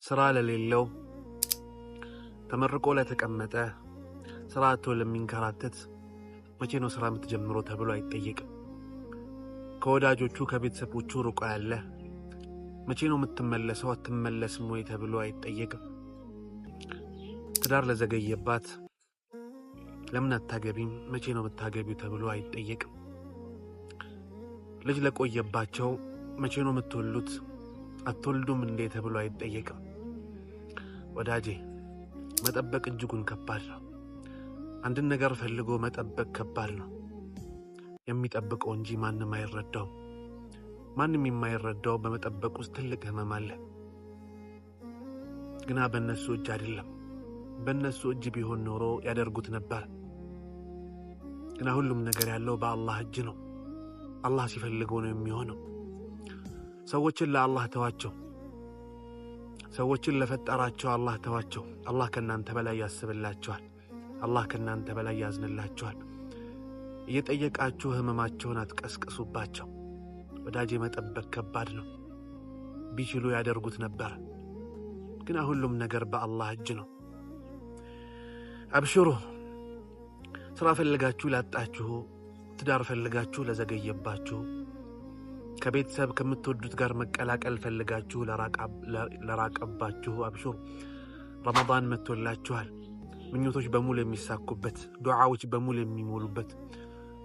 ስራ ለሌለው ተመርቆ ለተቀመጠ ስራ አጥቶ ለሚንከራተት መቼ ነው ስራ የምትጀምረው ተብሎ አይጠየቅም። ከወዳጆቹ ከቤተሰቦቹ ሩቆ ያለ መቼ ነው የምትመለሰው አትመለስም ወይ ተብሎ አይጠየቅም። ትዳር ለዘገየባት ለምን አታገቢም መቼ ነው የምታገቢው ተብሎ አይጠየቅም። ልጅ ለቆየባቸው መቼ ነው የምትወልዱት አትወልዱም እንዴ ተብሎ አይጠየቅም። ወዳጄ መጠበቅ እጅጉን ከባድ ነው። አንድን ነገር ፈልጎ መጠበቅ ከባድ ነው። የሚጠብቀው እንጂ ማንም አይረዳው። ማንም የማይረዳው በመጠበቅ ውስጥ ትልቅ ህመም አለ። ግና በእነሱ እጅ አይደለም። በእነሱ እጅ ቢሆን ኖሮ ያደርጉት ነበር። ግና ሁሉም ነገር ያለው በአላህ እጅ ነው። አላህ ሲፈልገው ነው የሚሆነው። ሰዎችን ለአላህ ተዋቸው። ሰዎችን ለፈጠራቸው አላህ ተዋቸው። አላህ ከናንተ በላይ ያስብላችኋል። አላህ ከናንተ በላይ ያዝንላችኋል። እየጠየቃችሁ ህመማቸውን አትቀስቅሱባቸው። ወዳጄ መጠበቅ ከባድ ነው። ቢችሉ ያደርጉት ነበር። ግን ሁሉም ነገር በአላህ እጅ ነው። አብሽሩ። ስራ ፈልጋችሁ ላጣችሁ፣ ትዳር ፈልጋችሁ ለዘገየባችሁ፣ ከቤተሰብ ከምትወዱት ጋር መቀላቀል ፈልጋችሁ ለራቀባችሁ አብሽሩ። ረመዳን መጥቶላችኋል። ምኞቶች በሙሉ የሚሳኩበት፣ ዱዓዎች በሙሉ የሚሞሉበት፣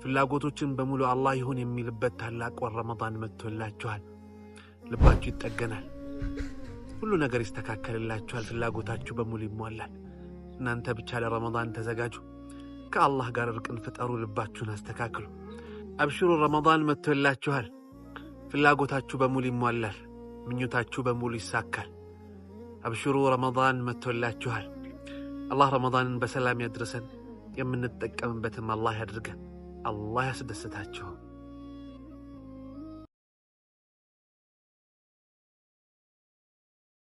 ፍላጎቶችን በሙሉ አላህ ይሁን የሚልበት ታላቅ ወር ረመዳን መጥቶላችኋል። ልባችሁ ይጠገናል። ሁሉ ነገር ይስተካከልላችኋል። ፍላጎታችሁ በሙሉ ይሟላል። እናንተ ብቻ ለረመዳን ተዘጋጁ። ከአላህ ጋር እርቅን ፍጠሩ። ልባችሁን አስተካክሉ። አብሽሩ። ረመዳን መጥቶላችኋል። ፍላጎታችሁ በሙሉ ይሟላል። ምኞታችሁ በሙሉ ይሳካል። አብሽሩ። ረመዳን መጥቶላችኋል። አላህ ረመዳንን በሰላም ያድርሰን። የምንጠቀምበትም አላህ ያድርገን። አላህ ያስደስታችሁ።